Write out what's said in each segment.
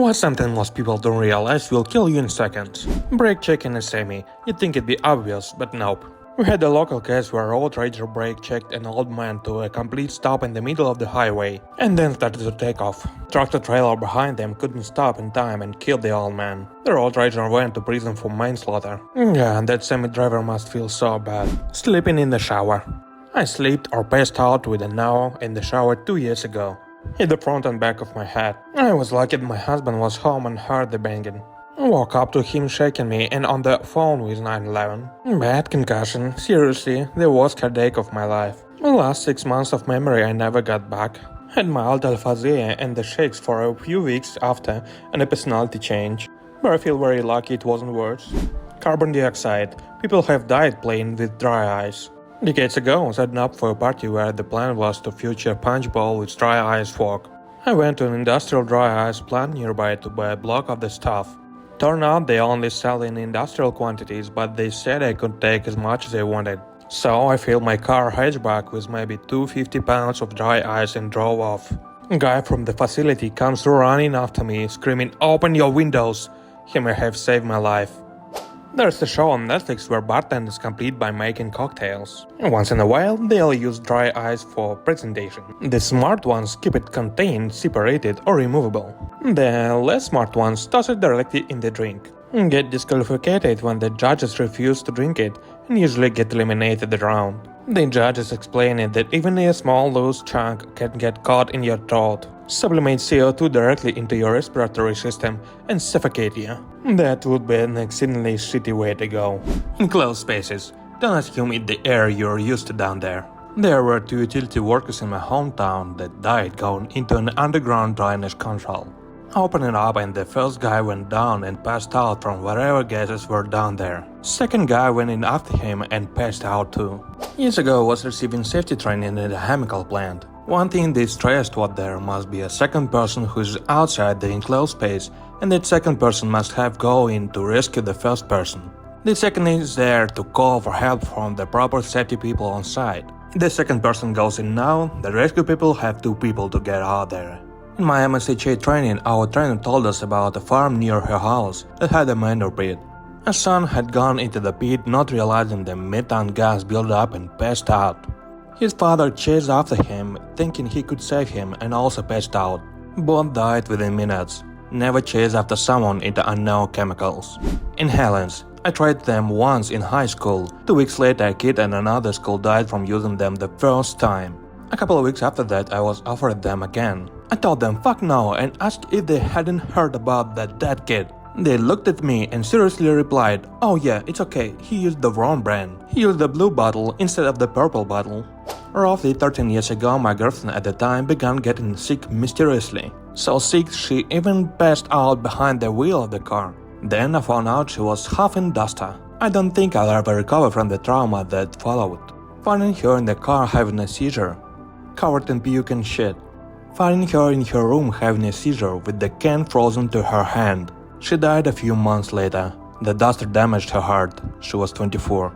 What's something most people don't realize will kill you in seconds? Brake checking is semi. You'd think it'd be obvious, but nope. We had a local case where a road rager brake checked an old man to a complete stop in the middle of the highway, and then started to take off. Tractor trailer behind them couldn't stop in time and killed the old man. The road rager went to prison for manslaughter. Yeah, that semi-driver must feel so bad. Sleeping in the shower. I slept or passed out with an hour in the shower 2 years ago. Hit the front and back of my head. I was lucky my husband was home and heard the banging. I woke up to him shaking me and on the phone with 911. Bad concussion, seriously, the worst headache of my life. The last 6 months of memory I never got back. Had mild aphasia and the shakes for a few weeks after and a personality change. But I feel very lucky it wasn't worse. Carbon dioxide. People have died playing with dry ice. Decades ago, I signed up for a party where the plan was to feature punch bowl with dry ice fork. I went to an industrial dry ice plant nearby to buy a block of the stuff. Turned out they only sell in industrial quantities, but they said I could take as much as I wanted. So I filled my car hatchback with maybe 250 pounds of dry ice and drove off. A guy from the facility comes running after me, screaming, "Open your windows!" He may have saved my life. There's a show on Netflix where bartenders compete by making cocktails. Once in a while, they'll use dry ice for presentation. The smart ones keep it contained, separated or removable. The less smart ones toss it directly in the drink. Get disqualified when the judges refuse to drink it and usually get eliminated the round. The judges explain it that even a small loose chunk can get caught in your throat, sublimate CO2 directly into your respiratory system and suffocate you. That would be an exceedingly shitty way to go. In closed spaces, don't assume it's the air you're used to down there. There were 2 utility workers in my hometown that died going into an underground drainage control. Opening up and the first guy went down and passed out from whatever gases were down there. Second guy went in after him and passed out too. Years ago I was receiving safety training at a chemical plant. One thing they stressed was there must be a second person who is outside the enclosed space, and that second person must have go in to rescue the first person. The second is there to call for help from the proper safety people on site. The second person goes in now, the rescue people have 2 people to get out there. In my MSHA training, our trainer told us about a farm near her house that had a manure pit. A son had gone into the pit not realizing the methane gas built up and passed out. His father chased after him, thinking he could save him, and also passed out. Both died within minutes. Never chase after someone into unknown chemicals. Inhalants. I tried them once in high school. 2 weeks later, a kid at another school died from using them the first time. A couple of weeks after that, I was offered them again. I told them fuck no and asked if they hadn't heard about that dead kid. They looked at me and seriously replied, "Oh yeah, it's okay, he used the wrong brand. He used the blue bottle instead of the purple bottle." Roughly 13 years ago, my girlfriend at the time began getting sick mysteriously. So sick she even passed out behind the wheel of the car. Then I found out she was half in duster. I don't think I'll ever recover from the trauma that followed. Finding her in the car having a seizure, covered in puke and shit. Finding her in her room having a seizure with the can frozen to her hand. She died a few months later. The duster damaged her heart. She was 24.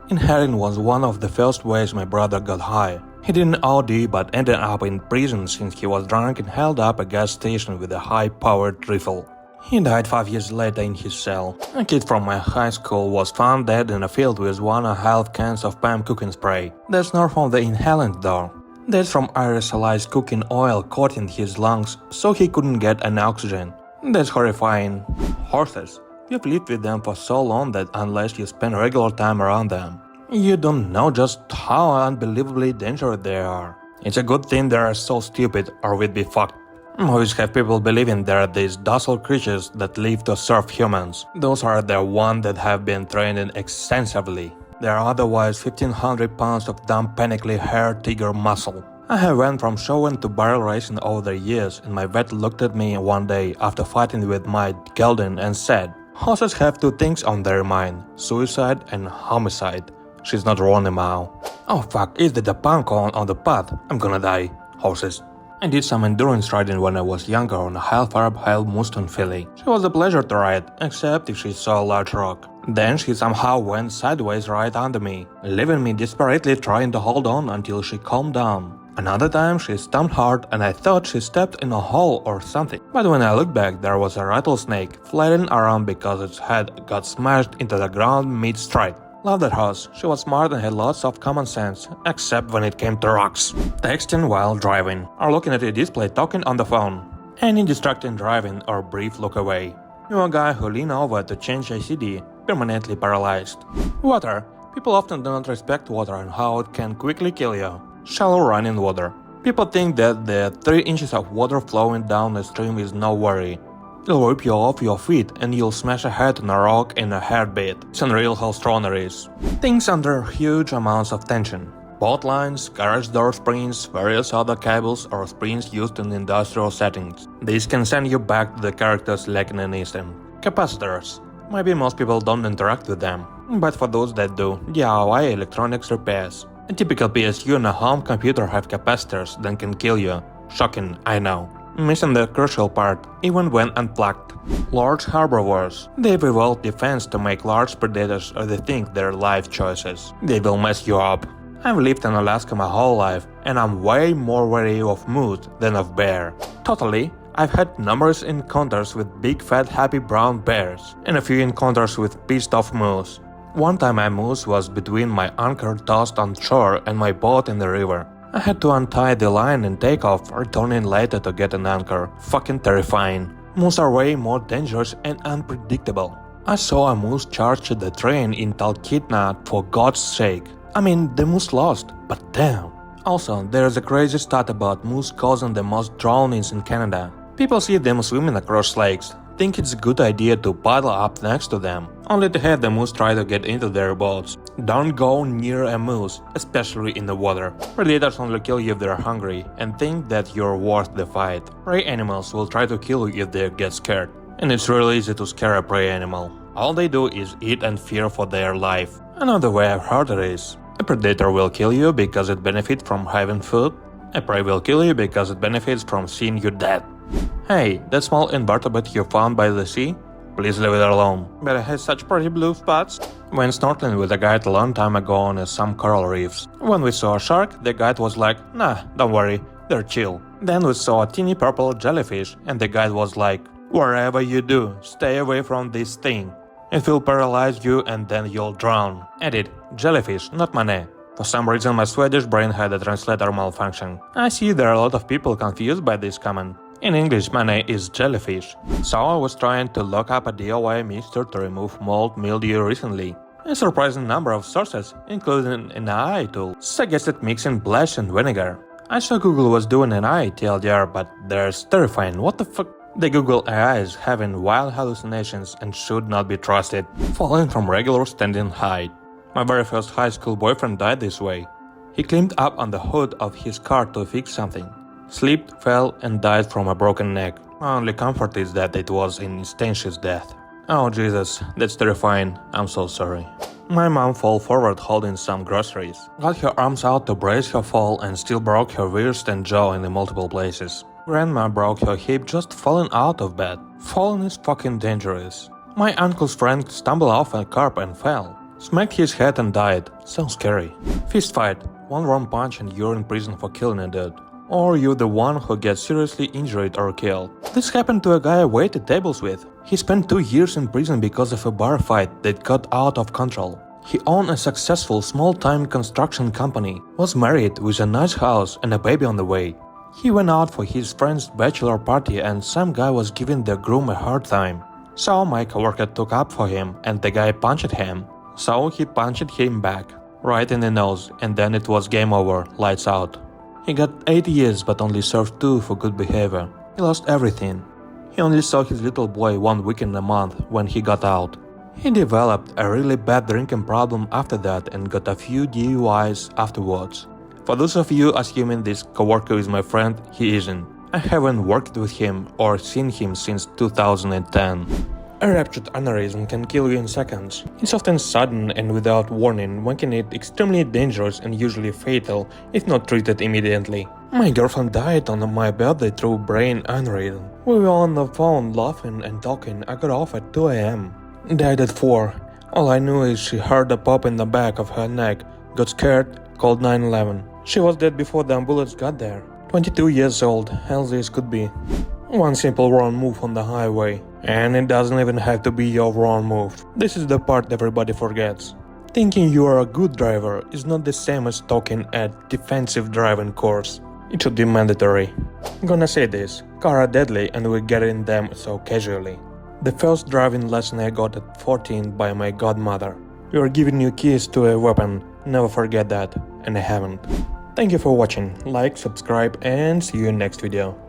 Inhaling was one of the first ways my brother got high. He didn't OD but ended up in prison since he was drunk and held up a gas station with a high-powered rifle. He died 5 years later in his cell. A kid from my high school was found dead in a field with 1.5 cans of Pam cooking spray. That's not from the inhalant though. That's from aerosolized cooking oil coating his lungs so he couldn't get an oxygen. That's horrifying. Horses. You've lived with them for so long that unless you spend regular time around them, you don't know just how unbelievably dangerous they are. It's a good thing they are so stupid or we'd be fucked. Movies have people believing there are these docile creatures that live to serve humans. Those are the ones that have been trained extensively. They are otherwise 1500 pounds of dumb panically hair tiger muscle. I have went from showing to barrel racing over the years, and my vet looked at me one day after fighting with my gelding and said, "Horses have 2 things on their mind, suicide and homicide." She's not wrong, Mao. Oh fuck, is that the punk on the path? I'm gonna die. Horses. I did some endurance riding when I was younger on a half-Arab Hail Mustang filly. She was a pleasure to ride, except if she saw a large rock. Then she somehow went sideways right under me, leaving me desperately trying to hold on until she calmed down. Another time she stomped hard and I thought she stepped in a hole or something. But when I looked back, there was a rattlesnake flailing around because its head got smashed into the ground mid-stride. Love that horse. She was smart and had lots of common sense, except when it came to rocks. Texting while driving, or looking at your display talking on the phone. Any distracting driving or brief look away. You're a guy who leaned over to change ACD, permanently paralyzed. Water. People often do not respect water and how it can quickly kill you. Shallow running water. People think that the 3 inches of water flowing down the stream is no worry. It'll rip you off your feet and you'll smash a head on a rock in a heartbeat. It's unreal how strong it is. Things under huge amounts of tension. Boat lines, garage door springs, various other cables or springs used in industrial settings. These can send you back to the characters lacking in instinct. Capacitors. Maybe most people don't interact with them, but for those that do, DIY electronics repairs. A typical PSU and a home computer have capacitors that can kill you. Shocking, I know. Missing the crucial part, even when unplugged. Large herbivores. They've evolved defense to make large predators rethink their life choices. They will mess you up. I've lived in Alaska my whole life, and I'm way more wary of moose than of bear. Totally. I've had numerous encounters with big fat happy brown bears, and a few encounters with pissed off moose. One time my moose was between my anchor tossed on shore and my boat in the river. I had to untie the line and take off, returning later to get an anchor. Fucking terrifying. Moose are way more dangerous and unpredictable. I saw a moose charge the train in Talkeetna for God's sake. I mean, the moose lost, but damn. Also, there's a crazy stat about moose causing the most drownings in Canada. People see them swimming across lakes, think it's a good idea to paddle up next to them, only to have the moose try to get into their boats. Don't go near a moose, especially in the water. Predators only kill you if they're hungry and think that you're worth the fight. Prey animals will try to kill you if they get scared. And it's really easy to scare a prey animal. All they do is eat and fear for their life. Another way I've heard it is, a predator will kill you because it benefits from having food. A prey will kill you because it benefits from seeing you dead. Hey, that small invertebrate you found by the sea? Please leave it alone. But it has such pretty blue spots. Went snorkeling with a guide a long time ago on some coral reefs. When we saw a shark, the guide was like, nah, don't worry, they're chill. Then we saw a teeny purple jellyfish and the guide was like, wherever you do, stay away from this thing. It will paralyze you and then you'll drown. Edit, jellyfish, not money. For some reason my Swedish brain had a translator malfunction. I see there are a lot of people confused by this comment. In English, money is jellyfish. So I was trying to look up a DIY mixture to remove mold mildew recently. A surprising number of sources, including an AI tool, suggested mixing bleach and vinegar. I saw Google was doing an AI TLDR, but there's terrifying, what the fuck? The Google AI is having wild hallucinations and should not be trusted, falling from regular standing height. My very first high school boyfriend died this way. He climbed up on the hood of his car to fix something, slipped, fell, and died from a broken neck. My only comfort is that it was an instantaneous death. Oh Jesus, that's terrifying, I'm so sorry. My mom fell forward holding some groceries, got her arms out to brace her fall and still broke her wrist and jaw in multiple places. Grandma broke her hip just falling out of bed. Falling is fucking dangerous. My uncle's friend stumbled off a curb and fell. Smacked his head and died. So scary. Fist fight. One wrong punch and you're in prison for killing a dude. Or you're the one who gets seriously injured or killed. This happened to a guy I waited tables with. He spent 2 years in prison because of a bar fight that got out of control. He owned a successful small-time construction company, was married with a nice house and a baby on the way. He went out for his friend's bachelor party and some guy was giving the groom a hard time. So my coworker took up for him and the guy punched him. So he punched him back, right in the nose, and then it was game over, lights out. He got 8 years but only served 2 for good behavior. He lost everything. He only saw his little boy 1 weekend a month when he got out. He developed a really bad drinking problem after that and got a few DUIs afterwards. For those of you assuming this coworker is my friend, he isn't. I haven't worked with him or seen him since 2010. A ruptured aneurysm can kill you in seconds. It's often sudden and without warning, making it extremely dangerous and usually fatal if not treated immediately. My girlfriend died on my birthday through brain aneurysm. We were on the phone laughing and talking. I got off at 2 a.m. Died at 4. All I knew is she heard a pop in the back of her neck, got scared, called 911. She was dead before the ambulance got there. 22 years old, healthy as could be. One simple wrong move on the highway. And it doesn't even have to be your wrong move. This is the part everybody forgets. Thinking you are a good driver is not the same as talking at defensive driving course. It should be mandatory. I'm gonna say this, cars are deadly and we get in them so casually. The first driving lesson I got at 14 by my godmother. You are giving you keys to a weapon, never forget that, and I haven't. Thank you for watching, like, subscribe, and see you in next video.